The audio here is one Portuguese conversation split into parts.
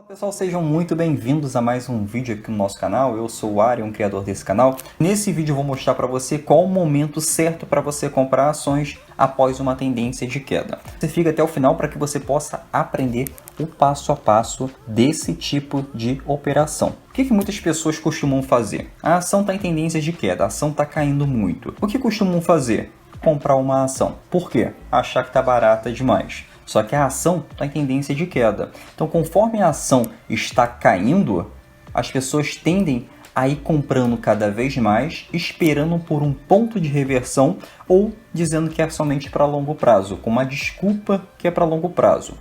Pessoal, sejam muito bem-vindos a mais um vídeo aqui no nosso canal. Eu sou o Arion, criador desse canal. Nesse vídeo eu vou mostrar para você qual o momento certo para você comprar ações após uma tendência de queda. Você fica até o final para que você possa aprender o passo a passo desse tipo de operação. O que muitas pessoas costumam fazer? A ação está em tendência de queda, a ação está caindo muito. O que costumam fazer? Comprar uma ação. Por quê? Achar que está barata demais. Só que a ação está em tendência de queda. Então, conforme a ação está caindo, as pessoas tendem a ir comprando cada vez mais, esperando por um ponto de reversão ou dizendo que é somente para longo prazo, com uma desculpa que é para longo prazo.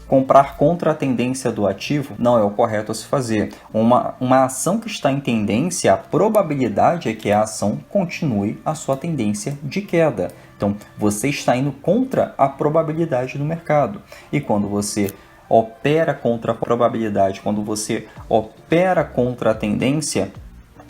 Comprar contra a tendência do ativo não é o correto a se fazer. Uma ação que está em tendência, a probabilidade é que a ação continue a sua tendência de queda. Então, você está indo contra a probabilidade do mercado. E quando você opera contra a probabilidade, quando você opera contra a tendência,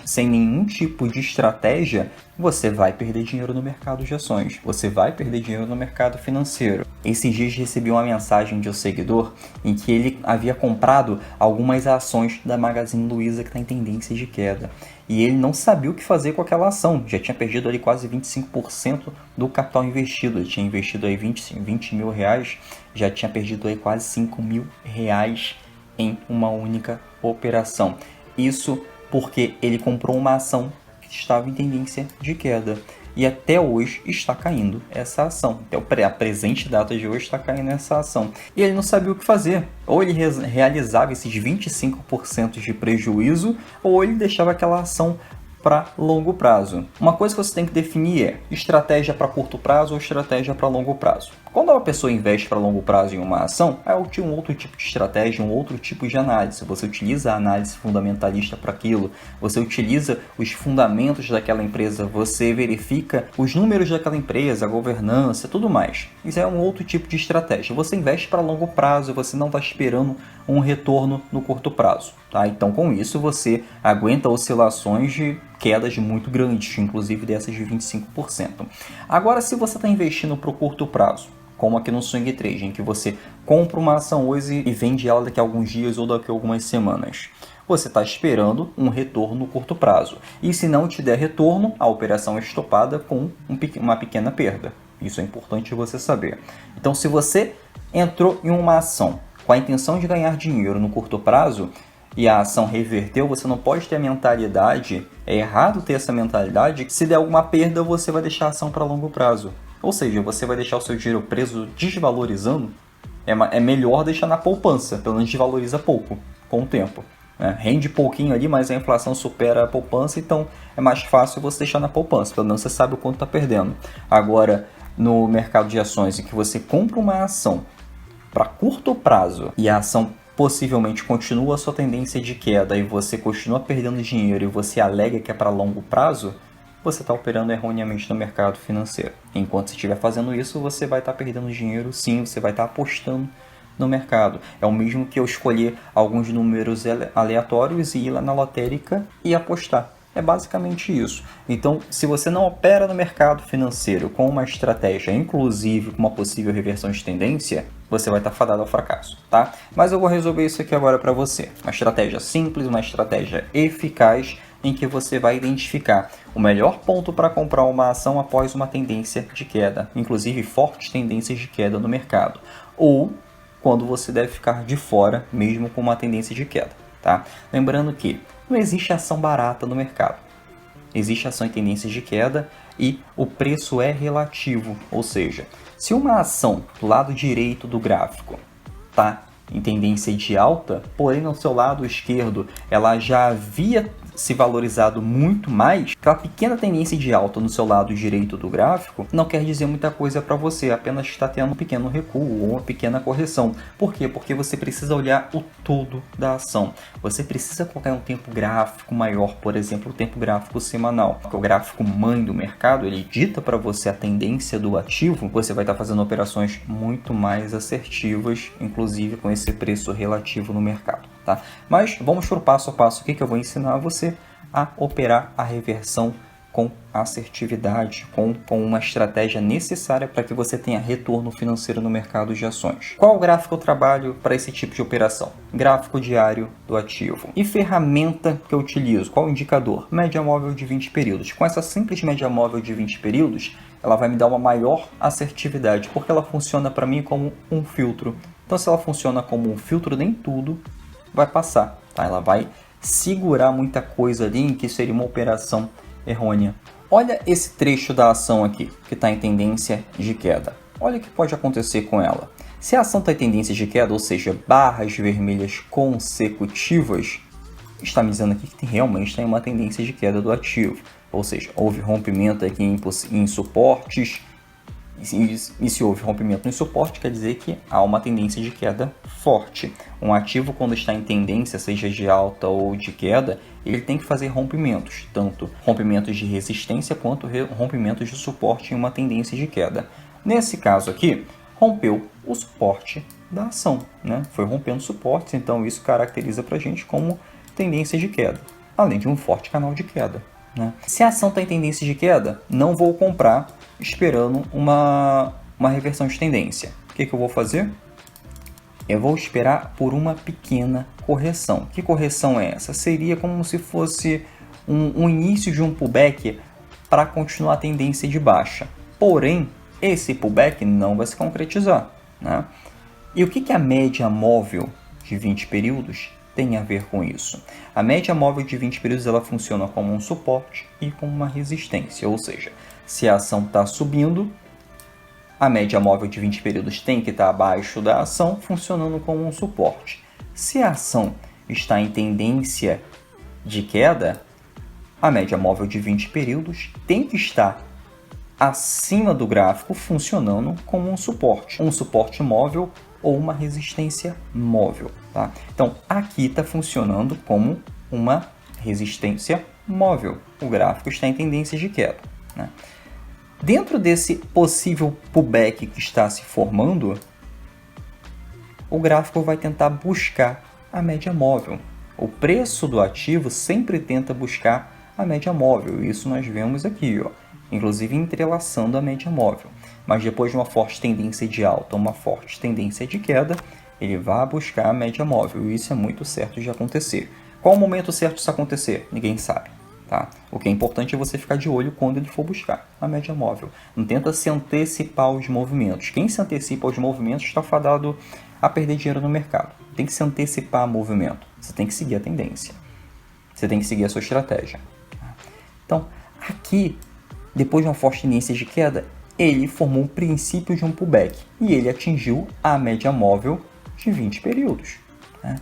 sem nenhum tipo de estratégia, você vai perder dinheiro no mercado de ações, você vai perder dinheiro no mercado financeiro. Esses dias recebi uma mensagem de um seguidor em que ele havia comprado algumas ações da Magazine Luiza que está em tendência de queda. E ele não sabia o que fazer com aquela ação, já tinha perdido ali quase 25% do capital investido. Ele tinha investido aí 20 mil reais, já tinha perdido aí quase 5 mil reais em uma única operação. Isso porque ele comprou uma ação que estava em tendência de queda. E até hoje está caindo essa ação. Até a presente data de hoje está caindo essa ação. E ele não sabia o que fazer. Ou ele realizava esses 25% de prejuízo, ou ele deixava aquela ação para longo prazo. Uma coisa que você tem que definir é estratégia para curto prazo ou estratégia para longo prazo. Quando uma pessoa investe para longo prazo em uma ação, é um outro tipo de estratégia, um outro tipo de análise. Você utiliza a análise fundamentalista para aquilo, você utiliza os fundamentos daquela empresa, você verifica os números daquela empresa, a governança, tudo mais. Isso é um outro tipo de estratégia. Você investe para longo prazo, você não está esperando um retorno no curto prazo. Tá? Então, com isso, você aguenta oscilações de quedas muito grandes, inclusive dessas de 25%. Agora, se você está investindo para o curto prazo, como aqui no Swing Trade, em que você compra uma ação hoje e vende ela daqui a alguns dias ou daqui a algumas semanas, você está esperando um retorno no curto prazo. E se não te der retorno, a operação é estopada com uma pequena perda. Isso é importante você saber. Então, se você entrou em uma ação com a intenção de ganhar dinheiro no curto prazo, e a ação reverteu, você não pode ter a mentalidade, é errado ter essa mentalidade, que se der alguma perda, você vai deixar a ação para longo prazo. Ou seja, você vai deixar o seu dinheiro preso desvalorizando, é melhor deixar na poupança, pelo menos desvaloriza pouco, com o tempo. Rende pouquinho ali, mas a inflação supera a poupança, então é mais fácil você deixar na poupança, pelo menos você sabe o quanto está perdendo. Agora, no mercado de ações, em que você compra uma ação para curto prazo e a ação possivelmente continua a sua tendência de queda e você continua perdendo dinheiro e você alega que é para longo prazo, você está operando erroneamente no mercado financeiro. Enquanto você estiver fazendo isso, você vai estar perdendo dinheiro, sim, você vai estar apostando no mercado. É o mesmo que eu escolher alguns números aleatórios e ir lá na lotérica e apostar. É basicamente isso. Então, se você não opera no mercado financeiro com uma estratégia, inclusive com uma possível reversão de tendência, você vai estar fadado ao fracasso, tá? Mas eu vou resolver isso aqui agora para você. Uma estratégia simples, uma estratégia eficaz, em que você vai identificar o melhor ponto para comprar uma ação após uma tendência de queda, inclusive fortes tendências de queda no mercado, ou quando você deve ficar de fora, mesmo com uma tendência de queda, tá? Lembrando que não existe ação barata no mercado. Existe ação em tendências de queda e o preço é relativo, ou seja, se uma ação do lado direito do gráfico está em tendência de alta, porém no seu lado esquerdo ela já havia se valorizado muito mais, aquela pequena tendência de alta no seu lado direito do gráfico não quer dizer muita coisa para você, apenas está tendo um pequeno recuo ou uma pequena correção. Por quê? Porque você precisa olhar o todo da ação. Você precisa colocar um tempo gráfico maior, por exemplo, o tempo gráfico semanal. O gráfico mãe do mercado, ele dita para você a tendência do ativo, você vai estar fazendo operações muito mais assertivas, inclusive com esse preço relativo no mercado. Tá? Mas vamos para o passo a passo aqui que eu vou ensinar você a operar a reversão com assertividade, com uma estratégia necessária para que você tenha retorno financeiro no mercado de ações. Qual gráfico eu trabalho para esse tipo de operação? Gráfico diário do ativo. E ferramenta que eu utilizo? Qual indicador? Média móvel de 20 períodos. Com essa simples média móvel de 20 períodos, ela vai me dar uma maior assertividade, porque ela funciona para mim como um filtro. Então, se ela funciona como um filtro, nem tudo vai passar, tá? Ela vai segurar muita coisa ali em que seria uma operação errônea. Olha esse trecho da ação aqui, que está em tendência de queda. Olha o que pode acontecer com ela. Se a ação está em tendência de queda, ou seja, barras vermelhas consecutivas, está me dizendo aqui que realmente tem uma tendência de queda do ativo. Ou seja, houve rompimento aqui em suportes. E se houve rompimento em suporte, quer dizer que há uma tendência de queda forte. Um ativo, quando está em tendência, seja de alta ou de queda, ele tem que fazer rompimentos, tanto rompimentos de resistência quanto rompimentos de suporte em uma tendência de queda. Nesse caso aqui, rompeu o suporte da ação, né? Foi rompendo suportes, então isso caracteriza para a gente como tendência de queda, além de um forte canal de queda, né? Se a ação está em tendência de queda, não vou comprar esperando uma reversão de tendência. O que eu vou fazer? Eu vou esperar por uma pequena correção. Que correção é essa? Seria como se fosse um início de um pullback para continuar a tendência de baixa. Porém, esse pullback não vai se concretizar, né? E o que a média móvel de 20 períodos tem a ver com isso? A média móvel de 20 períodos ela funciona como um suporte e como uma resistência, ou seja, se a ação está subindo, a média móvel de 20 períodos tem que estar abaixo da ação, funcionando como um suporte. Se a ação está em tendência de queda, a média móvel de 20 períodos tem que estar acima do gráfico, funcionando como um suporte móvel ou uma resistência móvel, tá? Então, aqui está funcionando como uma resistência móvel. O gráfico está em tendência de queda, né? Dentro desse possível pullback que está se formando, o gráfico vai tentar buscar a média móvel. O preço do ativo sempre tenta buscar a média móvel. Isso nós vemos aqui, ó, inclusive entrelaçando a média móvel. Mas depois de uma forte tendência de alta, uma forte tendência de queda, ele vai buscar a média móvel. E isso é muito certo de acontecer. Qual o momento certo disso acontecer? Ninguém sabe. Tá? O que é importante é você ficar de olho quando ele for buscar a média móvel. Não tenta se antecipar aos movimentos. Quem se antecipa aos movimentos está fadado a perder dinheiro no mercado. Tem que se antecipar ao movimento. Você tem que seguir a tendência. Você tem que seguir a sua estratégia. Então, aqui, depois de uma forte tendência de queda, ele formou um princípio de um pullback. E ele atingiu a média móvel de 20 períodos. Né?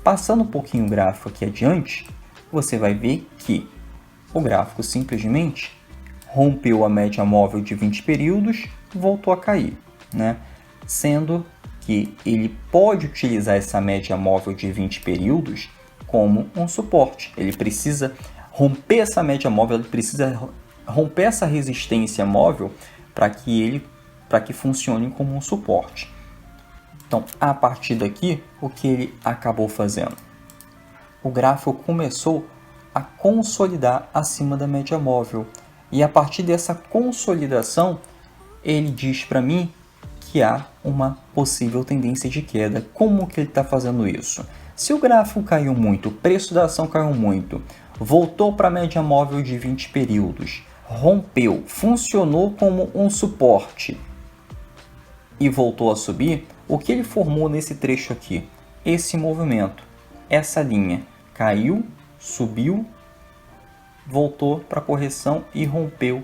Passando um pouquinho o gráfico aqui adiante, você vai ver que o gráfico simplesmente rompeu a média móvel de 20 períodos e voltou a cair, né? Sendo que ele pode utilizar essa média móvel de 20 períodos como um suporte. Ele precisa romper essa média móvel, ele precisa romper essa resistência móvel para que funcione como um suporte. Então, a partir daqui, o que ele acabou fazendo? O gráfico começou a consolidar acima da média móvel. E a partir dessa consolidação, ele diz para mim que há uma possível tendência de queda. Como que ele está fazendo isso? Se o gráfico caiu muito, o preço da ação caiu muito, voltou para a média móvel de 20 períodos, rompeu, funcionou como um suporte e voltou a subir, o que ele formou nesse trecho aqui? Esse movimento, essa linha, caiu, subiu, voltou para a correção e rompeu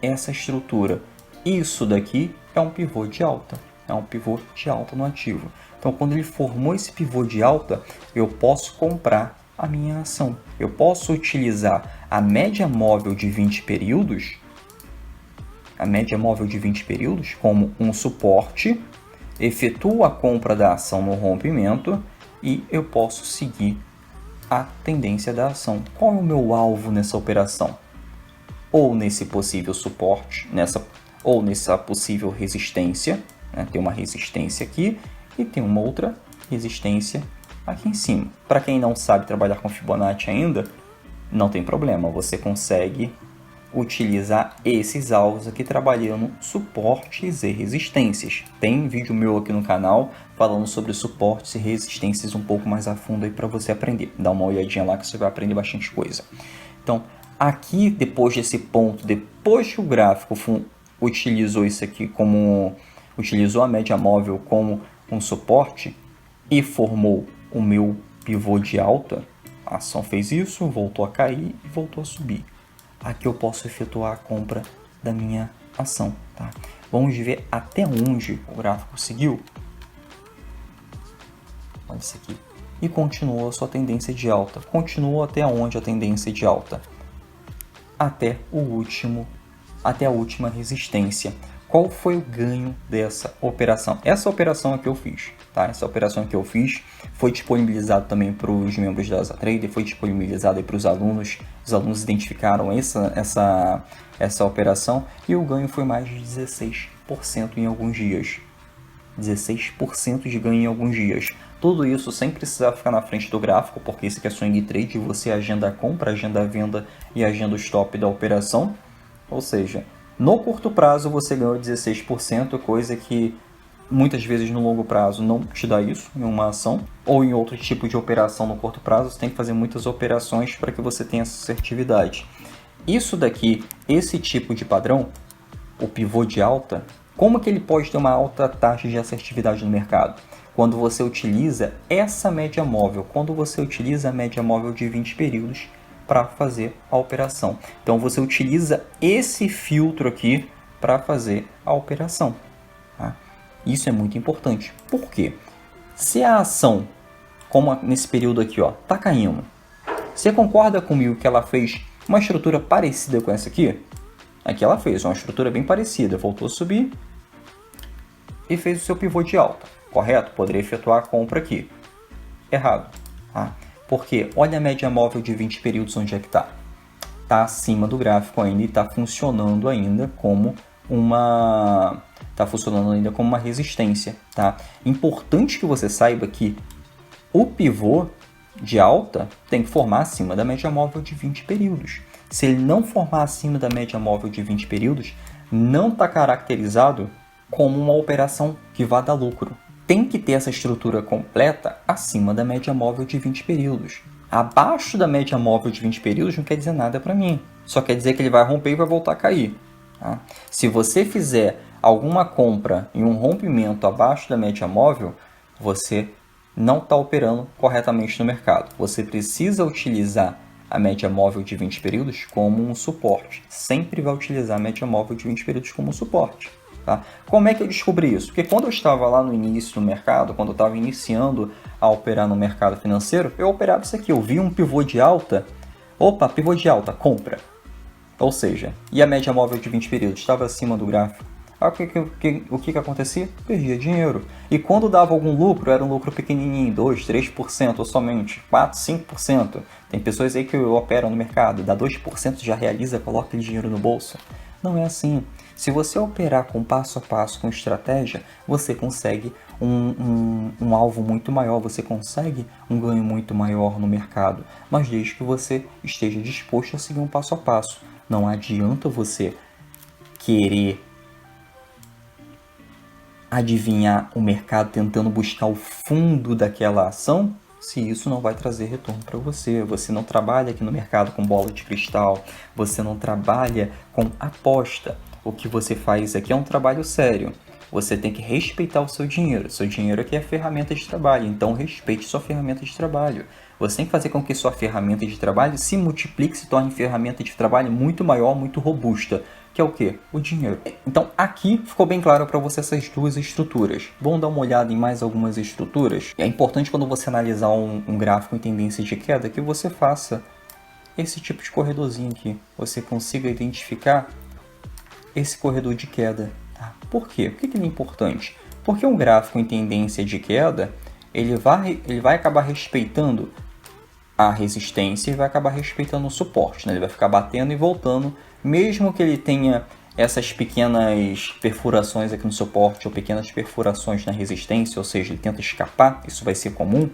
essa estrutura. Isso daqui é um pivô de alta, no ativo. Então, quando ele formou esse pivô de alta, eu posso comprar a minha ação. Eu posso utilizar a média móvel de 20 períodos, como um suporte, efetuo a compra da ação no rompimento e eu posso seguir a tendência da ação. Qual é o meu alvo nessa operação? Ou nesse possível suporte, ou nessa possível resistência, né? Tem uma resistência aqui e tem uma outra resistência aqui em cima. Para quem não sabe trabalhar com Fibonacci ainda, não tem problema, você consegue utilizar esses alvos aqui trabalhando suportes e resistências. Tem vídeo meu aqui no canal falando sobre suportes e resistências um pouco mais a fundo aí para você aprender. Dá uma olhadinha lá que você vai aprender bastante coisa. Então, aqui depois desse ponto, depois que o gráfico utilizou isso aqui utilizou a média móvel como um suporte e formou o meu pivô de alta, a ação fez isso, voltou a cair e voltou a subir. Aqui eu posso efetuar a compra da minha ação, tá? Vamos ver até onde o gráfico seguiu. Olha isso aqui. E continuou a sua tendência de alta. Continuou até onde a tendência de alta? Até a última resistência. Qual foi o ganho dessa operação? Essa operação aqui eu fiz, tá? Essa operação que eu fiz foi disponibilizado também para os membros da Asa Trader, foi disponibilizado para os alunos. Os alunos identificaram essa operação e o ganho foi mais de 16% em alguns dias. 16% de ganho em alguns dias. Tudo isso sem precisar ficar na frente do gráfico, porque isso aqui é swing trade, você agenda a compra, agenda a venda e agenda o stop da operação. Ou seja, no curto prazo você ganhou 16%, coisa que muitas vezes no longo prazo não te dá isso em uma ação, ou em outro tipo de operação no curto prazo, você tem que fazer muitas operações para que você tenha essa assertividade. Isso daqui, esse tipo de padrão, o pivô de alta, como que ele pode ter uma alta taxa de assertividade no mercado? Quando você utiliza essa média móvel, quando você utiliza a média móvel de 20 períodos para fazer a operação. Então você utiliza esse filtro aqui para fazer a operação. Tá? Isso é muito importante. Por quê? Se a ação, como nesse período aqui, ó, tá caindo, você concorda comigo que ela fez uma estrutura parecida com essa aqui? Aqui ela fez uma estrutura bem parecida, voltou a subir e fez o seu pivô de alta, correto? Poderia efetuar a compra aqui. Errado. Tá? Porque olha a média móvel de 20 períodos onde é que está. Está acima do gráfico ainda e está funcionando ainda como uma resistência. Tá? Importante que você saiba que o pivô de alta tem que formar acima da média móvel de 20 períodos. Se ele não formar acima da média móvel de 20 períodos, não está caracterizado como uma operação que vá dar lucro. Tem que ter essa estrutura completa acima da média móvel de 20 períodos. Abaixo da média móvel de 20 períodos não quer dizer nada para mim. Só quer dizer que ele vai romper e vai voltar a cair. Tá? Se você fizer alguma compra em um rompimento abaixo da média móvel, você não está operando corretamente no mercado. Você precisa utilizar a média móvel de 20 períodos como um suporte. Sempre vai utilizar a média móvel de 20 períodos como suporte. Tá? Como é que eu descobri isso? Porque quando eu estava lá no início do mercado, quando eu estava iniciando a operar no mercado financeiro, eu operava isso aqui, eu vi um pivô de alta, opa, pivô de alta, compra. Ou seja, e a média móvel de 20 períodos estava acima do gráfico. O que acontecia? Perdia dinheiro. E quando dava algum lucro, era um lucro pequenininho, 2%, 3% ou somente 4%, 5%. Tem pessoas aí que operam no mercado, dá 2%, já realiza, coloca aquele dinheiro no bolso. Não é assim. Se você operar com passo a passo, com estratégia, você consegue um alvo muito maior, você consegue um ganho muito maior no mercado, mas desde que você esteja disposto a seguir um passo a passo. Não adianta você querer adivinhar o mercado tentando buscar o fundo daquela ação, se isso não vai trazer retorno para você. Você não trabalha aqui no mercado com bola de cristal, você não trabalha com aposta. O que você faz aqui é um trabalho sério. Você tem que respeitar o seu dinheiro. Seu dinheiro aqui é ferramenta de trabalho, então respeite sua ferramenta de trabalho. Você tem que fazer com que sua ferramenta de trabalho se multiplique, se torne ferramenta de trabalho muito maior, muito robusta. Que é o quê? O dinheiro. Então aqui ficou bem claro para você essas duas estruturas. Vamos dar uma olhada em mais algumas estruturas. É importante quando você analisar um gráfico em tendência de queda que você faça esse tipo de corredorzinho aqui. Você consiga identificar esse corredor de queda. Tá? Por quê? Por que ele é importante? Porque um gráfico em tendência de queda, ele vai acabar respeitando a resistência e vai acabar respeitando o suporte. Né? Ele vai ficar batendo e voltando, mesmo que ele tenha essas pequenas perfurações aqui no suporte ou pequenas perfurações na resistência, ou seja, ele tenta escapar, isso vai ser comum.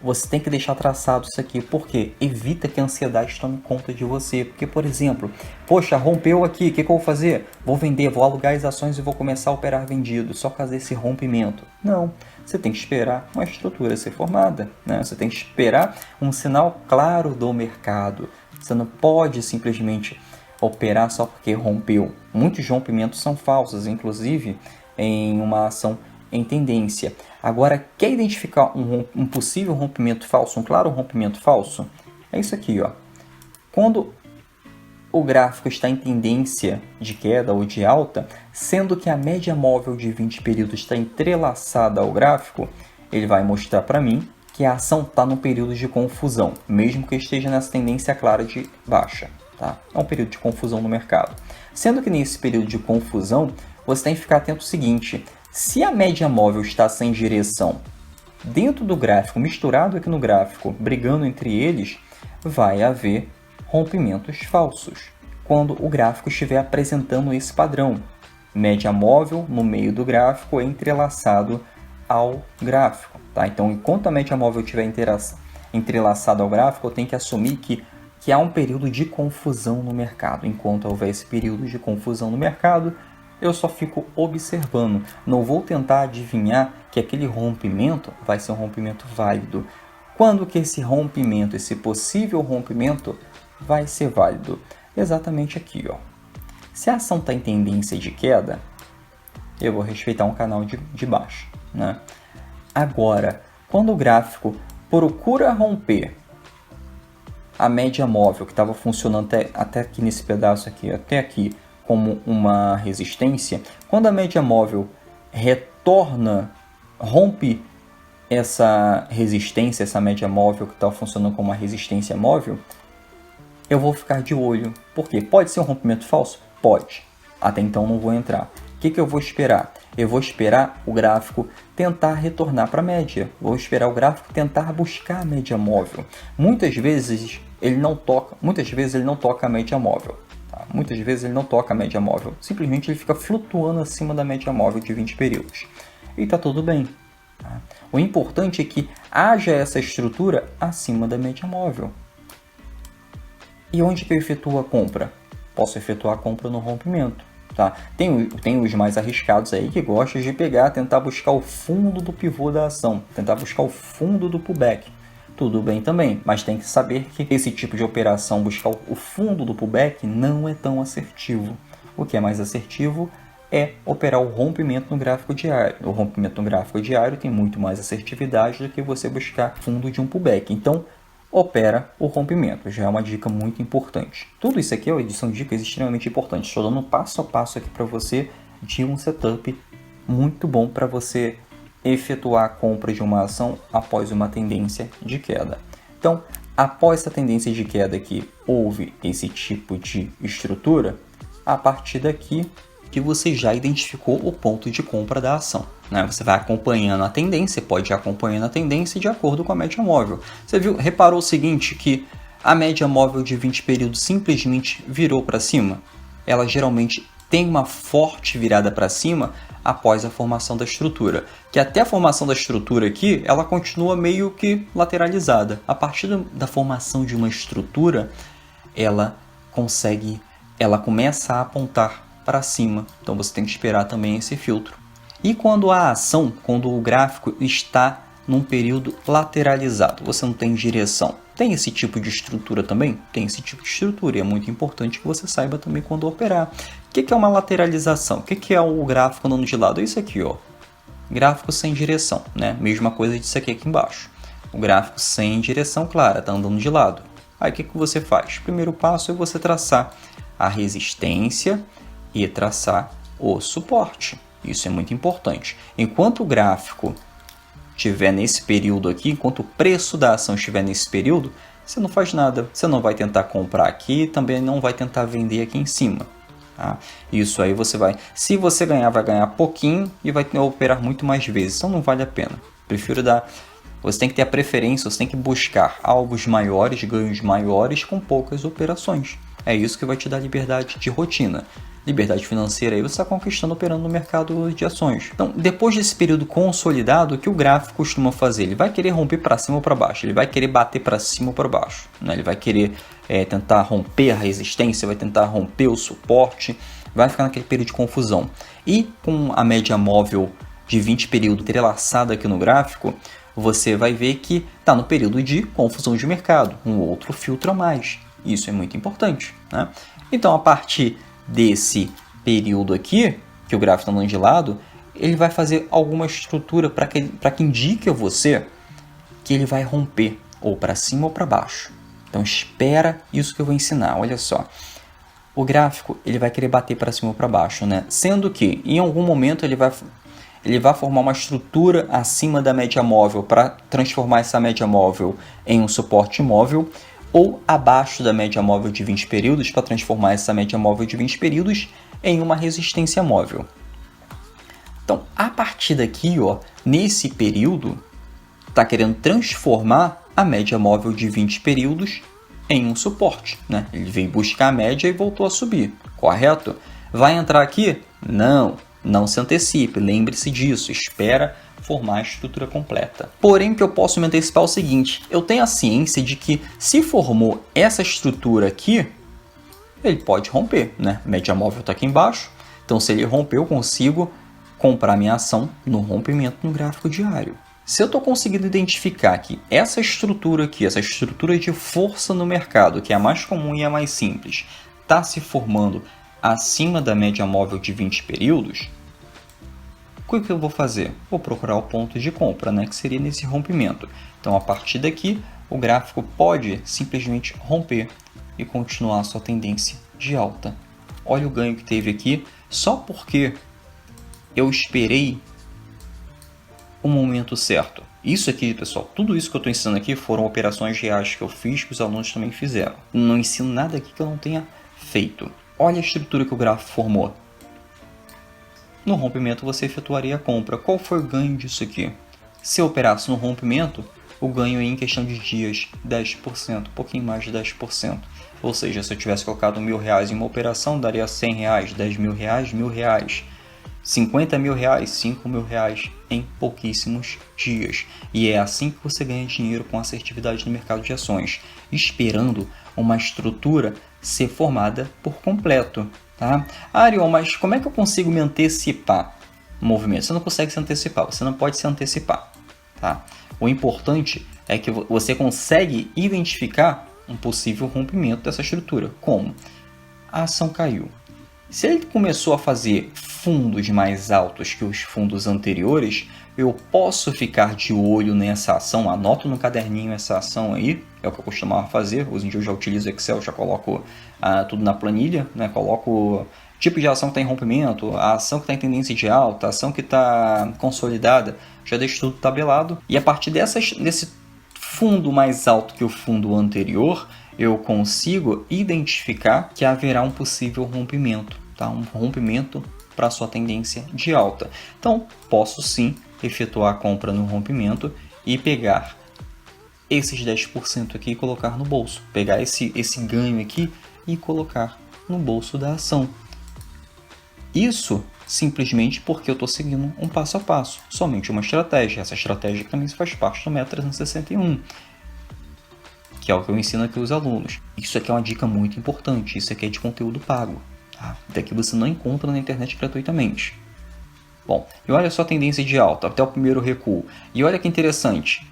você tem que deixar traçado isso aqui, porque evita que a ansiedade tome conta de você. Porque, por exemplo, poxa, rompeu aqui, o que eu vou fazer? Vou vender, vou alugar as ações e vou começar a operar vendido, só por causa desse rompimento. Não, você tem que esperar uma estrutura ser formada, né? Você tem que esperar um sinal claro do mercado. Você não pode simplesmente operar só porque rompeu. Muitos rompimentos são falsos, inclusive em uma ação em tendência. Agora, quer identificar um possível rompimento falso, um claro rompimento falso? É isso aqui, ó. Quando o gráfico está em tendência de queda ou de alta, sendo que a média móvel de 20 períodos está entrelaçada ao gráfico, ele vai mostrar para mim que a ação está no período de confusão, mesmo que esteja nessa tendência clara de baixa. Tá? É um período de confusão no mercado. Sendo que nesse período de confusão, você tem que ficar atento ao seguinte: se a média móvel está sem direção dentro do gráfico, misturado aqui no gráfico, brigando entre eles, vai haver rompimentos falsos. Quando o gráfico estiver apresentando esse padrão, média móvel no meio do gráfico é entrelaçado ao gráfico. Tá? Então, enquanto a média móvel estiver entrelaçada ao gráfico, eu tenho que assumir que há um período de confusão no mercado. Enquanto houver esse período de confusão no mercado, eu só fico observando. Não vou tentar adivinhar que aquele rompimento vai ser um rompimento válido. Quando que esse rompimento, esse possível rompimento, vai ser válido? Exatamente aqui, ó. Se a ação está em tendência de queda, eu vou respeitar um canal de baixo, né? Agora, quando o gráfico procura romper a média móvel, que estava funcionando até aqui nesse pedaço aqui, até aqui, como uma resistência, quando a média móvel retorna, rompe essa resistência, essa média móvel que está funcionando como uma resistência móvel, eu vou ficar de olho. Por quê? Pode ser um rompimento falso? Pode. Até então não vou entrar. O que eu vou esperar? Eu vou esperar o gráfico tentar retornar para a média. Vou esperar o gráfico tentar buscar a média móvel. Muitas vezes ele não toca a média móvel. Tá? Muitas vezes ele não toca a média móvel. Simplesmente ele fica flutuando acima da média móvel de 20 períodos. E está tudo bem. Tá? O importante é que haja essa estrutura acima da média móvel. E onde que eu efetuo a compra? Posso efetuar a compra no rompimento. Tá? Tem os mais arriscados aí que gostam de tentar buscar o fundo do pivô da ação, tentar buscar o fundo do pullback. Tudo bem também, mas tem que saber que esse tipo de operação, buscar o fundo do pullback, não é tão assertivo. O que é mais assertivo é operar o rompimento no gráfico diário. O rompimento no gráfico diário tem muito mais assertividade do que você buscar fundo de um pullback. Então, opera o rompimento, já é uma dica muito importante. Tudo isso aqui são dicas extremamente importantes. Estou dando um passo a passo aqui para você de um setup muito bom para você efetuar a compra de uma ação após uma tendência de queda. Então, após essa tendência de queda que houve esse tipo de estrutura, a partir daqui que você já identificou o ponto de compra da ação. Né? Você vai acompanhando a tendência, pode ir acompanhando a tendência de acordo com a média móvel. Você reparou o seguinte, que a média móvel de 20 períodos simplesmente virou para cima? Ela geralmente tem uma forte virada para cima após a formação da estrutura. Que até a formação da estrutura aqui, ela continua meio que lateralizada. A partir da formação de uma estrutura, ela começa a apontar para cima. Então você tem que esperar também esse filtro. E quando o gráfico está num período lateralizado, você não tem direção, tem esse tipo de estrutura também? Tem esse tipo de estrutura e é muito importante que você saiba também quando operar. O que é uma lateralização? O que é o gráfico andando de lado? É isso aqui, ó. Gráfico sem direção, né? Mesma coisa disso aqui embaixo. O gráfico sem direção clara, está andando de lado. Aí o que você faz? O primeiro passo é você traçar a resistência e traçar o suporte. Isso é muito importante. Enquanto o gráfico estiver nesse período aqui, enquanto o preço da ação estiver nesse período, você não faz nada. Você não vai tentar comprar aqui, também não vai tentar vender aqui em cima. Tá? Isso aí você vai... Se você ganhar, vai ganhar pouquinho e vai operar muito mais vezes. Então não vale a pena. Prefiro dar... Você tem que ter a preferência, você tem que buscar alvos maiores, ganhos maiores com poucas operações. É isso que vai te dar liberdade de rotina. liberdade financeira aí você está conquistando operando no mercado de ações. Então, depois desse período consolidado, o que o gráfico costuma fazer? Ele vai querer romper para cima ou para baixo, ele vai querer bater para cima ou para baixo, né? Ele vai querer tentar romper a resistência, vai tentar romper o suporte, vai ficar naquele período de confusão. E com a média móvel de 20 períodos entrelaçada aqui no gráfico, você vai ver que está no período de confusão de mercado, um outro filtro a mais. Isso é muito importante, né? Então, a partir desse período aqui, que o gráfico está andando de lado, ele vai fazer alguma estrutura para que indique a você que ele vai romper ou para cima ou para baixo. Então, espera isso que eu vou ensinar. Olha só. O gráfico ele vai querer bater para cima ou para baixo, né? Sendo que, em algum momento, ele vai formar uma estrutura acima da média móvel para transformar essa média móvel em um suporte móvel, ou abaixo da média móvel de 20 períodos para transformar essa média móvel de 20 períodos em uma resistência móvel. Então, a partir daqui, ó, nesse período, está querendo transformar a média móvel de 20 períodos em um suporte, né? Ele veio buscar a média e voltou a subir, correto? Vai entrar aqui? Não se antecipe, lembre-se disso, espera formar a estrutura completa. Porém, o que eu posso me antecipar é o seguinte, eu tenho a ciência de que se formou essa estrutura aqui, ele pode romper, né? A média móvel está aqui embaixo, então se ele romper, eu consigo comprar minha ação no rompimento no gráfico diário. Se eu estou conseguindo identificar que essa estrutura aqui, essa estrutura de força no mercado, que é a mais comum e a mais simples, está se formando acima da média móvel de 20 períodos, o que eu vou fazer? Vou procurar o ponto de compra, né, que seria nesse rompimento. Então, a partir daqui, o gráfico pode simplesmente romper e continuar a sua tendência de alta. Olha o ganho que teve aqui, só porque eu esperei o momento certo. Isso aqui, pessoal, tudo isso que eu estou ensinando aqui foram operações reais que eu fiz, que os alunos também fizeram. Não ensino nada aqui que eu não tenha feito. Olha a estrutura que o gráfico formou. No rompimento você efetuaria a compra. Qual foi o ganho disso aqui? Se eu operasse no rompimento, o ganho em questão de dias, 10%, um pouquinho mais de 10%. Ou seja, se eu tivesse colocado R$1.000 em uma operação, daria R$100, R$10.000, R$1.000. R$50.000, R$5.000 em pouquíssimos dias. E é assim que você ganha dinheiro com assertividade no mercado de ações, esperando uma estrutura ser formada por completo. Tá? Ariel, mas como é que eu consigo me antecipar no movimento? Você não consegue se antecipar, você não pode se antecipar. Tá? O importante é que você consegue identificar um possível rompimento dessa estrutura. Como? A ação caiu. Se ele começou a fazer fundos mais altos que os fundos anteriores, eu posso ficar de olho nessa ação, anoto no caderninho essa ação aí, é o que eu costumava fazer. Hoje em dia eu já utilizo Excel, já coloco tudo na planilha, né? Coloco tipo de ação que está em rompimento, a ação que está em tendência de alta, a ação que está consolidada, já deixo tudo tabelado. E a partir desse fundo mais alto que o fundo anterior, eu consigo identificar que haverá um possível rompimento, tá? Um rompimento para sua tendência de alta. Então, posso sim efetuar a compra no rompimento e pegar esses 10% aqui e colocar no bolso. Pegar esse ganho aqui e colocar no bolso da ação. Isso simplesmente porque eu estou seguindo um passo a passo, somente uma estratégia. Essa estratégia também faz parte do método 361. Que é o que eu ensino aqui aos alunos. Isso aqui é uma dica muito importante, isso aqui é de conteúdo pago. Tá? Daqui você não encontra na internet gratuitamente. Bom, e olha só a tendência de alta, até o primeiro recuo. E olha que interessante,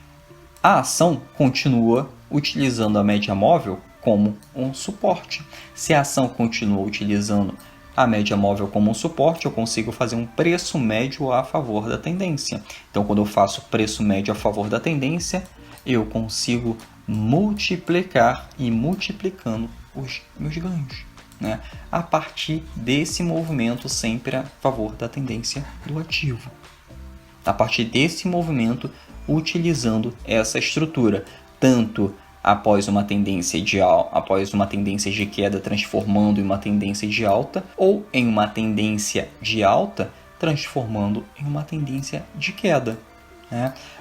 a ação continua utilizando a média móvel como um suporte. Se a ação continua utilizando a média móvel como um suporte, eu consigo fazer um preço médio a favor da tendência. Então, quando eu faço preço médio a favor da tendência, eu consigo multiplicar e multiplicando os meus ganhos, né? A partir desse movimento sempre a favor da tendência do ativo. A partir desse movimento, utilizando essa estrutura, tanto após uma tendência de queda transformando em uma tendência de alta, ou em uma tendência de alta transformando em uma tendência de queda.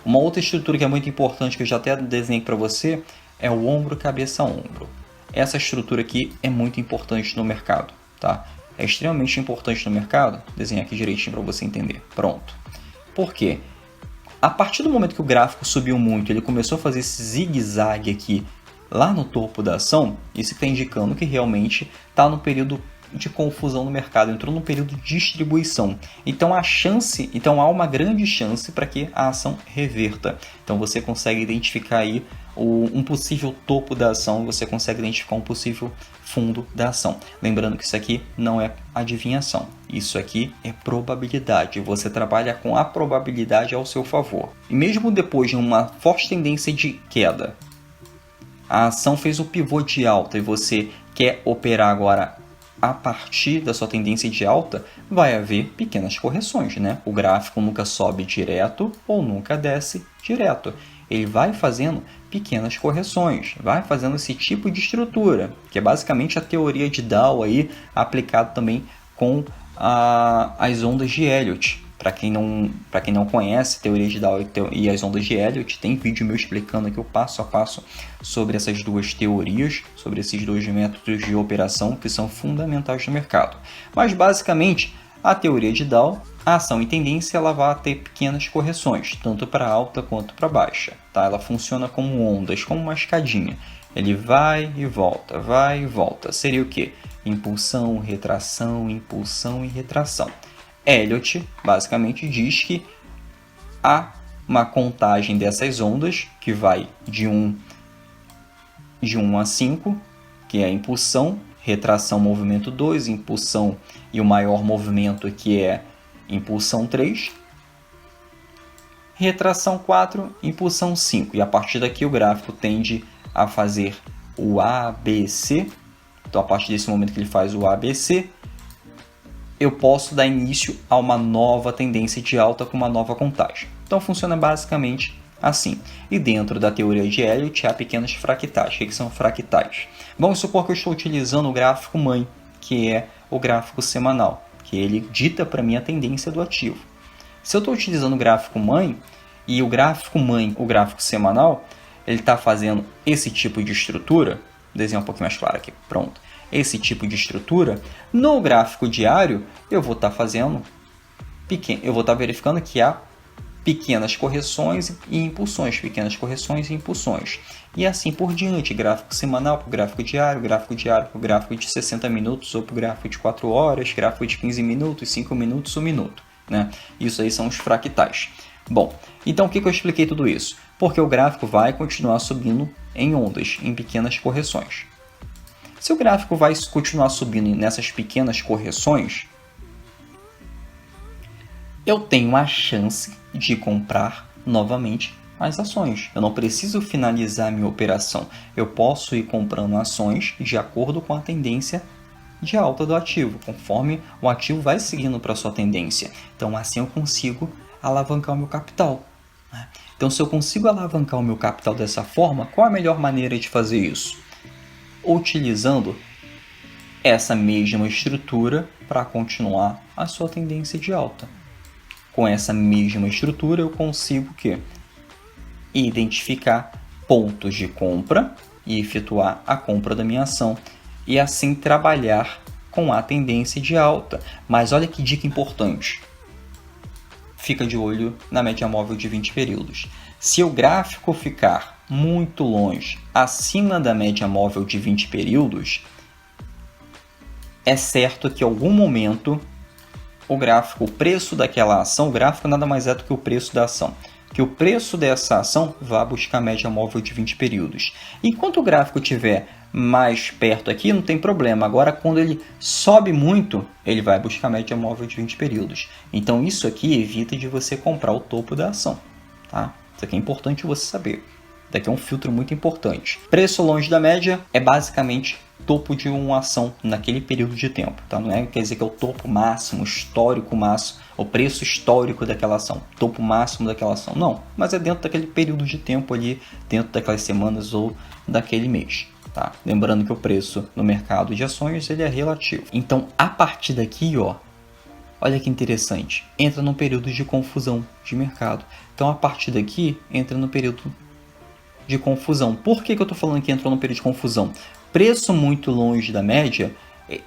Uma outra estrutura que é muito importante, que eu já até desenhei para você, é o ombro, cabeça, ombro. Essa estrutura aqui é muito importante no mercado. Tá? é extremamente importante no mercado? Vou desenhar aqui direitinho para você entender. Pronto. Por quê? A partir do momento que o gráfico subiu muito, ele começou a fazer esse zigue-zague aqui lá no topo da ação, isso está indicando que realmente está no período de confusão no mercado, entrou no período de distribuição. Então há uma grande chance para que a ação reverta. Então você consegue identificar aí um possível topo da ação, você consegue identificar um possível fundo da ação. Lembrando que isso aqui não é adivinhação, isso aqui é probabilidade. Você trabalha com a probabilidade ao seu favor. E mesmo depois de uma forte tendência de queda, a ação fez o pivô de alta e você quer operar agora a partir da sua tendência de alta, vai haver pequenas correções, né? O gráfico nunca sobe direto ou nunca desce direto. Ele vai fazendo pequenas correções, vai fazendo esse tipo de estrutura, que é basicamente a teoria de Dow aí, aplicado também com as ondas de Elliott. Para quem não conhece a teoria de Dow e as ondas de Elliott, tem vídeo meu explicando aqui o passo a passo sobre essas duas teorias, sobre esses dois métodos de operação que são fundamentais no mercado. Mas basicamente, a teoria de Dow, a ação em tendência, ela vai ter pequenas correções, tanto para alta quanto para baixa. Tá? Ela funciona como ondas, como uma escadinha. Ele vai e volta, vai e volta. Seria o quê? Impulsão, retração, impulsão e retração. Elliott basicamente diz que há uma contagem dessas ondas que vai de 1 a 5, que é a impulsão, retração, movimento 2, impulsão e o maior movimento que é impulsão 3, retração 4, impulsão 5. E a partir daqui o gráfico tende a fazer o ABC. Então a partir desse momento que ele faz o ABC, eu posso dar início a uma nova tendência de alta com uma nova contagem. Então funciona basicamente assim. E dentro da teoria de Elliott há pequenos fractais. O que são fractais? Vamos supor que eu estou utilizando o gráfico mãe, que é o gráfico semanal, que ele dita para mim a tendência do ativo. Se eu estou utilizando o gráfico mãe, e o gráfico mãe, o gráfico semanal, ele está fazendo esse tipo de estrutura, vou desenhar um pouquinho mais claro aqui, pronto. Esse tipo de estrutura, no gráfico diário, eu vou estar verificando que há pequenas correções e impulsões, pequenas correções e impulsões. E assim por diante, gráfico semanal para o gráfico diário para o gráfico de 60 minutos ou para o gráfico de 4 horas, gráfico de 15 minutos, 5 minutos, 1 minuto. Né? Isso aí são os fractais. Bom, então o que eu expliquei tudo isso? Porque o gráfico vai continuar subindo em ondas, em pequenas correções. Se o gráfico vai continuar subindo nessas pequenas correções, eu tenho a chance de comprar novamente as ações. Eu não preciso finalizar minha operação. Eu posso ir comprando ações de acordo com a tendência de alta do ativo, conforme o ativo vai seguindo para a sua tendência. Então assim eu consigo alavancar o meu capital. Então se eu consigo alavancar o meu capital dessa forma, qual a melhor maneira de fazer isso? Utilizando essa mesma estrutura para continuar a sua tendência de alta. Com essa mesma estrutura eu consigo identificar pontos de compra e efetuar a compra da minha ação e assim trabalhar com a tendência de alta. Mas olha que dica importante. Fica de olho na média móvel de 20 períodos. Se o gráfico ficar muito longe, acima da média móvel de 20 períodos, é certo que em algum momento o preço daquela ação, o gráfico nada mais é do que o preço da ação, que o preço dessa ação vai buscar a média móvel de 20 períodos. Enquanto o gráfico estiver mais perto aqui, não tem problema. Agora, quando ele sobe muito, ele vai buscar a média móvel de 20 períodos. Então, isso aqui evita de você comprar o topo da ação. Tá? Isso aqui é importante você saber. Daqui é um filtro muito importante. Preço longe da média é basicamente topo de uma ação naquele período de tempo. Tá? Não quer dizer que é o topo máximo, histórico máximo, o preço histórico daquela ação, topo máximo daquela ação. Não, mas é dentro daquele período de tempo ali, dentro daquelas semanas ou daquele mês. Tá? Lembrando que o preço no mercado de ações ele é relativo. Então, a partir daqui, olha que interessante, entra num período de confusão de mercado. Então, a partir daqui, entra no período de confusão. Por que eu estou falando que entrou no período de confusão? Preço muito longe da média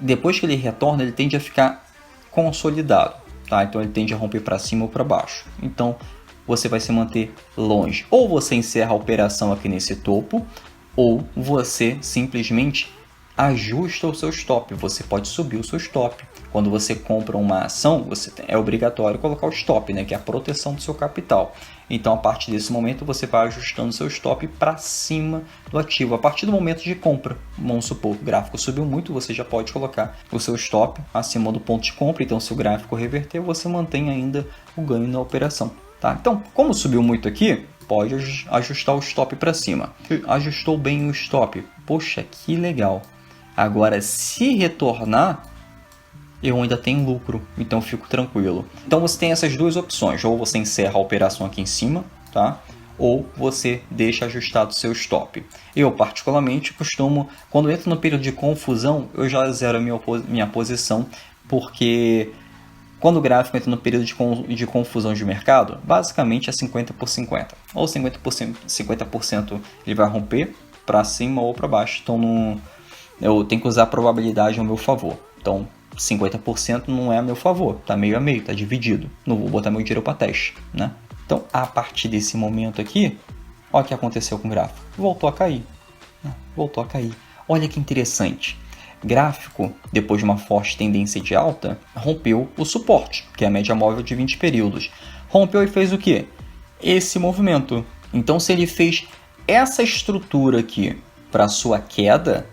depois que ele retorna, ele tende a ficar consolidado, tá? Então ele tende a romper para cima ou para baixo. Então você vai se manter longe. Ou você encerra a operação aqui nesse topo, ou você simplesmente ajusta o seu stop. Você pode subir o seu stop. Quando você compra uma ação, é obrigatório colocar o stop, né? Que é a proteção do seu capital. Então, a partir desse momento, você vai ajustando o seu stop para cima do ativo. A partir do momento de compra, vamos supor, o gráfico subiu muito, você já pode colocar o seu stop acima do ponto de compra. Então, se o gráfico reverter, você mantém ainda o ganho na operação. Tá? Então, como subiu muito aqui, pode ajustar o stop para cima. Ajustou bem o stop. Poxa, que legal. Agora, se retornar, eu ainda tenho lucro, então fico tranquilo. Então você tem essas duas opções, ou você encerra a operação aqui em cima, tá? Ou você deixa ajustado o seu stop. Eu particularmente costumo, quando entro no período de confusão, eu já zero a minha posição, porque quando o gráfico entra no período de confusão de mercado, basicamente é 50 por 50. Ou 50% ele vai romper para cima ou para baixo, então eu tenho que usar a probabilidade ao meu favor. Então 50% não é a meu favor, tá meio a meio, tá dividido. Não vou botar meu dinheiro para teste, né? Então, a partir desse momento aqui, olha o que aconteceu com o gráfico. Voltou a cair. Voltou a cair. Olha que interessante. Gráfico, depois de uma forte tendência de alta, rompeu o suporte, que é a média móvel de 20 períodos. Rompeu e fez o quê? Esse movimento. Então, se ele fez essa estrutura aqui para sua queda,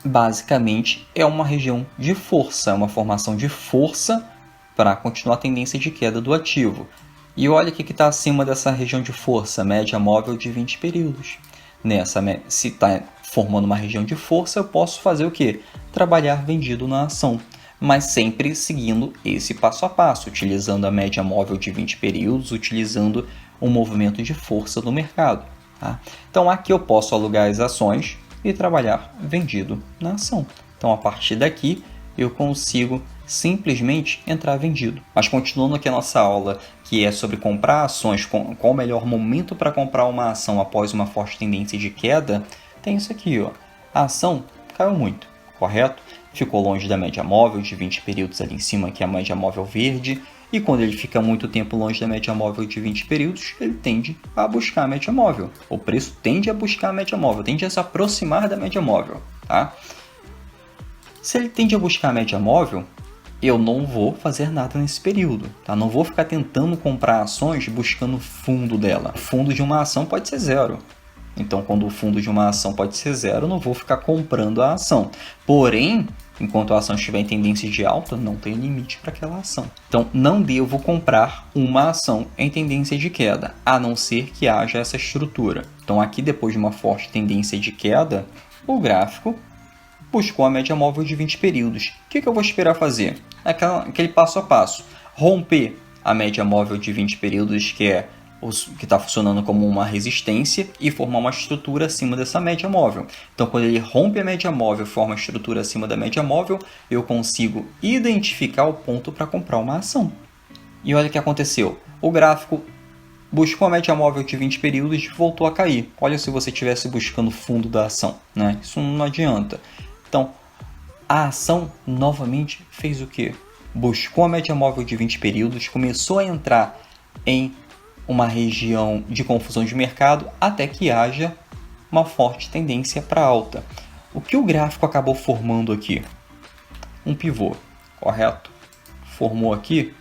basicamente é uma região de força, é uma formação de força para continuar a tendência de queda do ativo. E olha o que está acima dessa região de força, média móvel de 20 períodos. Se está formando uma região de força, eu posso fazer o quê? Trabalhar vendido na ação, mas sempre seguindo esse passo a passo, utilizando a média móvel de 20 períodos, utilizando um movimento de força no mercado. Tá? Então aqui eu posso alugar as ações e trabalhar vendido na ação. Então, a partir daqui, eu consigo simplesmente entrar vendido. Mas continuando aqui a nossa aula, que é sobre comprar ações, qual o melhor momento para comprar uma ação após uma forte tendência de queda, tem isso aqui, ó. A ação caiu muito, correto? Ficou longe da média móvel de 20 períodos ali em cima, que é a média móvel verde. E quando ele fica muito tempo longe da média móvel de 20 períodos, ele tende a buscar a média móvel. O preço tende a buscar a média móvel, tende a se aproximar da média móvel. Tá? Se ele tende a buscar a média móvel, eu não vou fazer nada nesse período. Tá? Não vou ficar tentando comprar ações buscando o fundo dela. O fundo de uma ação pode ser zero. Então, quando o fundo de uma ação pode ser zero, eu não vou ficar comprando a ação. Porém, enquanto a ação estiver em tendência de alta, não tem limite para aquela ação. Então, não devo comprar uma ação em tendência de queda, a não ser que haja essa estrutura. Então, aqui, depois de uma forte tendência de queda, o gráfico buscou a média móvel de 20 períodos. O que eu vou esperar fazer? Aquele passo a passo. Romper a média móvel de 20 períodos, que está funcionando como uma resistência, e formar uma estrutura acima dessa média móvel. Então, quando ele rompe a média móvel e forma a estrutura acima da média móvel, eu consigo identificar o ponto para comprar uma ação. E olha o que aconteceu. O gráfico buscou a média móvel de 20 períodos e voltou a cair. Olha se você estivesse buscando o fundo da ação, né? Isso não adianta. Então, a ação novamente fez o quê? Buscou a média móvel de 20 períodos, começou a entrar em uma região de confusão de mercado até que haja uma forte tendência para alta. O que o gráfico acabou formando aqui? Um pivô, correto? Formou aqui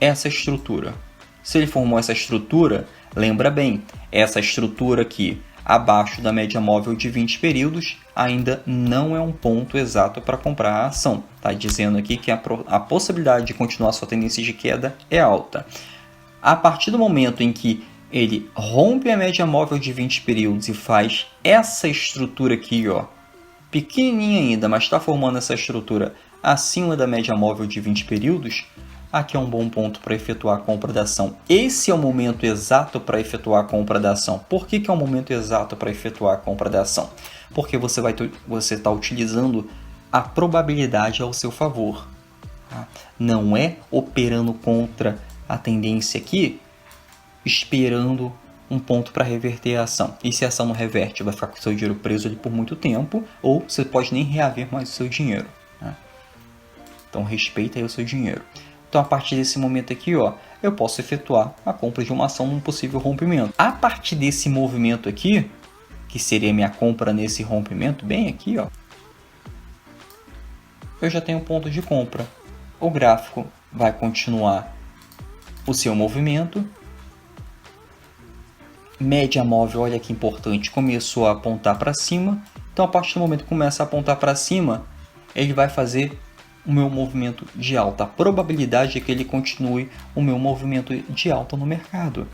essa estrutura. Se ele formou essa estrutura, lembra bem, essa estrutura aqui abaixo da média móvel de 20 períodos ainda não é um ponto exato para comprar a ação. Está dizendo aqui que a possibilidade de continuar sua tendência de queda é alta. A partir do momento em que ele rompe a média móvel de 20 períodos e faz essa estrutura aqui, ó, pequenininha ainda, mas está formando essa estrutura acima da média móvel de 20 períodos, aqui é um bom ponto para efetuar a compra da ação. Esse é o momento exato para efetuar a compra da ação. Por que é o momento exato para efetuar a compra da ação? Porque você está utilizando a probabilidade ao seu favor. Tá? Não é operando contra a tendência aqui, esperando um ponto para reverter a ação. E se a ação não reverte, vai ficar com o seu dinheiro preso ali por muito tempo, ou você pode nem reaver mais o seu dinheiro, né? Então respeita aí o seu dinheiro. Então a partir desse momento aqui, ó, eu posso efetuar a compra de uma ação num possível rompimento. A partir desse movimento aqui, que seria minha compra nesse rompimento, bem aqui, ó, eu já tenho um ponto de compra. O gráfico vai continuar o seu movimento. Média móvel, olha que importante, começou a apontar para cima. Então a partir do momento que começa a apontar para cima, ele vai fazer o meu movimento de alta. A probabilidade é que ele continue o meu movimento de alta no mercado.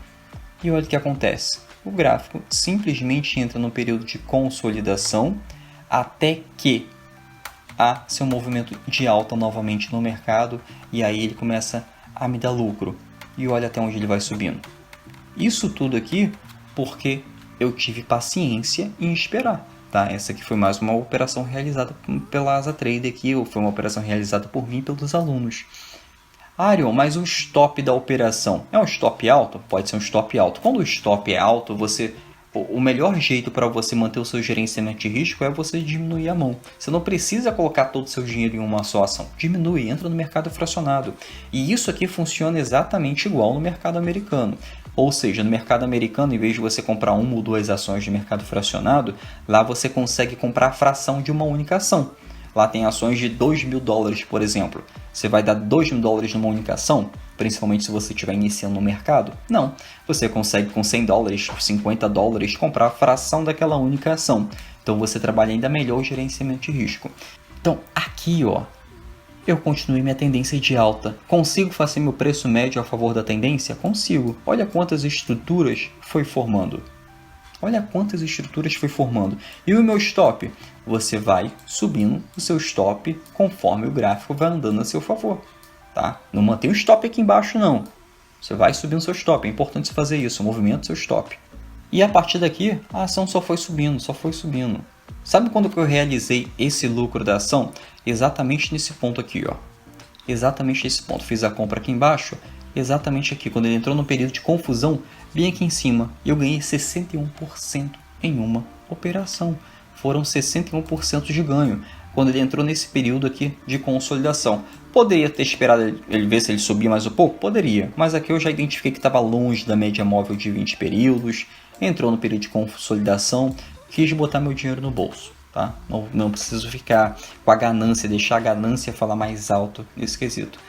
E olha o que acontece. O gráfico simplesmente entra no período de consolidação até que há seu movimento de alta novamente no mercado, e aí ele começa a me dar lucro. E olha até onde ele vai subindo. Isso tudo aqui porque eu tive paciência em esperar. Tá? Essa aqui foi mais uma operação realizada pela Asa Trader aqui, ou foi uma operação realizada por mim e pelos alunos. Arion, mas o stop da operação é um stop alto? Pode ser um stop alto. Quando o stop é alto, o melhor jeito para você manter o seu gerenciamento de risco é você diminuir a mão. Você não precisa colocar todo o seu dinheiro em uma só ação. Diminui, entra no mercado fracionado. E isso aqui funciona exatamente igual no mercado americano. Ou seja, no mercado americano, em vez de você comprar uma ou duas ações de mercado fracionado, lá você consegue comprar a fração de uma única ação. Lá tem ações de $2.000, por exemplo. Você vai dar $2.000 numa única ação? Principalmente se você estiver iniciando no mercado? Não. Você consegue com $100, $50 comprar a fração daquela única ação. Então você trabalha ainda melhor o gerenciamento de risco. Então aqui, ó, eu continuei minha tendência de alta. Consigo fazer meu preço médio a favor da tendência? Consigo. Olha quantas estruturas foi formando. Olha quantas estruturas foi formando. E o meu stop? Você vai subindo o seu stop conforme o gráfico vai andando a seu favor. Tá? Não mantém o stop aqui embaixo, não. Você vai subindo o seu stop. É importante você fazer isso. Movimento seu stop. E a partir daqui, a ação só foi subindo, só foi subindo. Sabe quando que eu realizei esse lucro da ação? Exatamente nesse ponto aqui, ó. Exatamente nesse ponto. Fiz a compra aqui embaixo. Exatamente aqui, quando ele entrou no período de confusão, bem aqui em cima, eu ganhei 61% em uma operação. Foram 61% de ganho, quando ele entrou nesse período aqui de consolidação. Poderia ter esperado ele ver se ele subia mais um pouco? Poderia, mas aqui eu já identifiquei que estava longe da média móvel de 20 períodos, entrou no período de consolidação, quis botar meu dinheiro no bolso. Tá? Não preciso ficar com a ganância, deixar a ganância falar mais alto nesse quesito.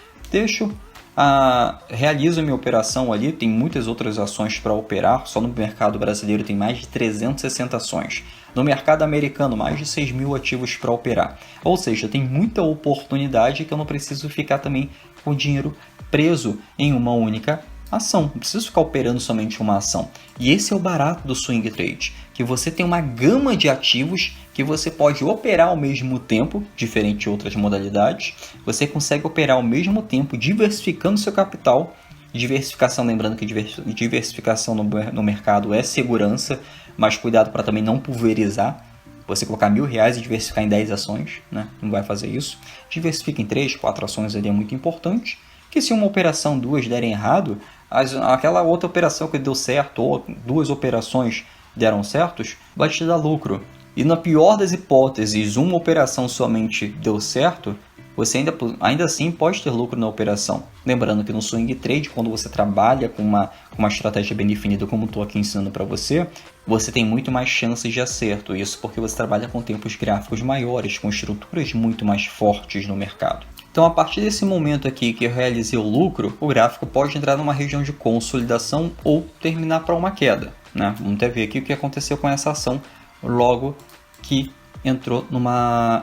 Realizo a minha operação ali, tem muitas outras ações para operar, só no mercado brasileiro tem mais de 360 ações. No mercado americano, mais de 6.000 ativos para operar. Ou seja, tem muita oportunidade que eu não preciso ficar também com o dinheiro preso em uma única ação. Não preciso ficar operando somente uma ação. E esse é o barato do swing trade, que você tem uma gama de ativos que você pode operar ao mesmo tempo, diferente de outras modalidades. Você consegue operar ao mesmo tempo, diversificando seu capital. Diversificação, lembrando que diversificação no mercado é segurança, mas cuidado para também não pulverizar. Você colocar R$1.000 e diversificar em 10 ações, né? Não vai fazer isso. Diversifica em 3, 4 ações ali é muito importante. Que se uma operação, duas derem errado, aquela outra operação que deu certo, ou duas operações deram certos, vai te dar lucro. E na pior das hipóteses, uma operação somente deu certo, você ainda assim pode ter lucro na operação. Lembrando que no swing trade, quando você trabalha com uma estratégia bem definida, como estou aqui ensinando para você, você tem muito mais chances de acerto. Isso porque você trabalha com tempos gráficos maiores, com estruturas muito mais fortes no mercado. Então, a partir desse momento aqui que eu realizei o lucro, o gráfico pode entrar numa região de consolidação ou terminar para uma queda, né? Vamos até ver aqui o que aconteceu com essa ação logo que entrou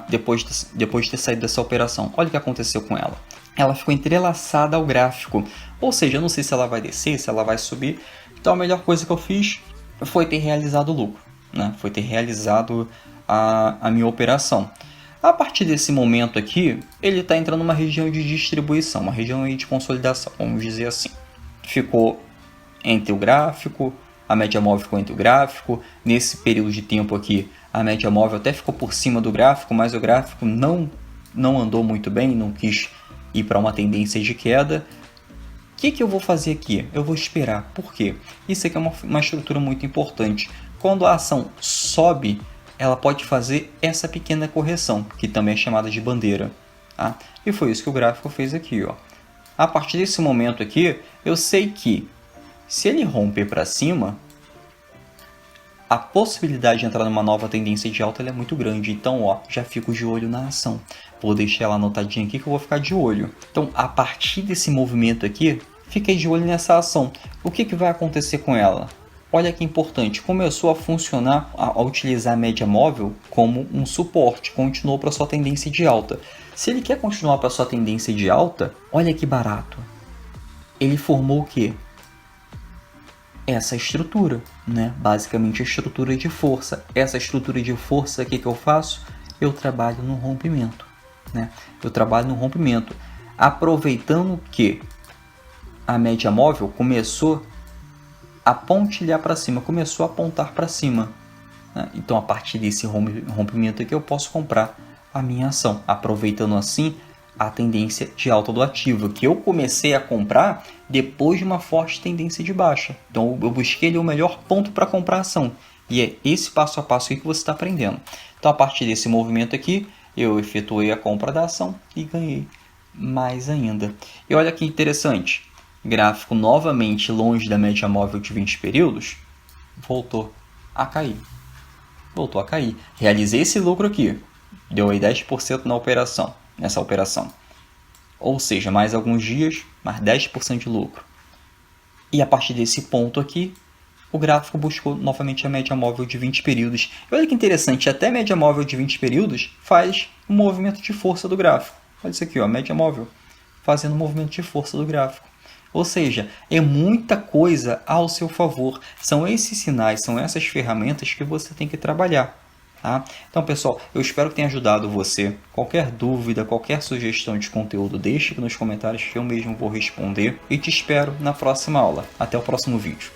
depois de ter saído dessa operação. Olha o que aconteceu com ela. Ela ficou entrelaçada ao gráfico, ou seja, eu não sei se ela vai descer, se ela vai subir. Então, a melhor coisa que eu fiz foi ter realizado o lucro, né? Foi ter realizado a minha operação. A partir desse momento aqui, ele está entrando numa região de distribuição, uma região aí de consolidação, vamos dizer assim. Ficou entre o gráfico, a média móvel ficou entre o gráfico. Nesse período de tempo aqui, a média móvel até ficou por cima do gráfico, mas o gráfico não andou muito bem, não quis ir para uma tendência de queda. que eu vou fazer aqui? Eu vou esperar. Por quê? Isso aqui é uma estrutura muito importante. Quando a ação sobe, ela pode fazer essa pequena correção, que também é chamada de bandeira. Tá? E foi isso que o gráfico fez aqui. Ó. A partir desse momento aqui, eu sei que se ele romper para cima, a possibilidade de entrar numa nova tendência de alta é muito grande. Então, ó, já fico de olho na ação. Vou deixar ela anotadinha aqui que eu vou ficar de olho. Então, a partir desse movimento aqui, fiquei de olho nessa ação. O que vai acontecer com ela? Olha que importante, começou a funcionar, a utilizar a média móvel como um suporte, continuou para sua tendência de alta. Se ele quer continuar para sua tendência de alta, olha que barato. Ele formou o quê? Essa estrutura, né? Basicamente a estrutura de força. Essa estrutura de força, o que eu faço? Eu trabalho no rompimento, né? Eu trabalho no rompimento, aproveitando que a média móvel começou a pontilhar para cima, começou a apontar para cima, né? Então, a partir desse rompimento aqui, eu posso comprar a minha ação, aproveitando assim a tendência de alta do ativo, que eu comecei a comprar depois de uma forte tendência de baixa. Então, eu busquei ali o melhor ponto para comprar a ação. E é esse passo a passo aí que você está aprendendo. Então, a partir desse movimento aqui, eu efetuei a compra da ação e ganhei mais ainda. E olha que interessante. Gráfico novamente longe da média móvel de 20 períodos, voltou a cair. Voltou a cair. Realizei esse lucro aqui. Deu aí 10% nessa operação. Ou seja, mais alguns dias, mais 10% de lucro. E a partir desse ponto aqui, o gráfico buscou novamente a média móvel de 20 períodos. E olha que interessante, até a média móvel de 20 períodos faz um movimento de força do gráfico. Olha isso aqui, ó, a média móvel fazendo um movimento de força do gráfico. Ou seja, é muita coisa ao seu favor. São esses sinais, são essas ferramentas que você tem que trabalhar. Tá? Então, pessoal, eu espero que tenha ajudado você. Qualquer dúvida, qualquer sugestão de conteúdo, deixe aqui nos comentários que eu mesmo vou responder. E te espero na próxima aula. Até o próximo vídeo.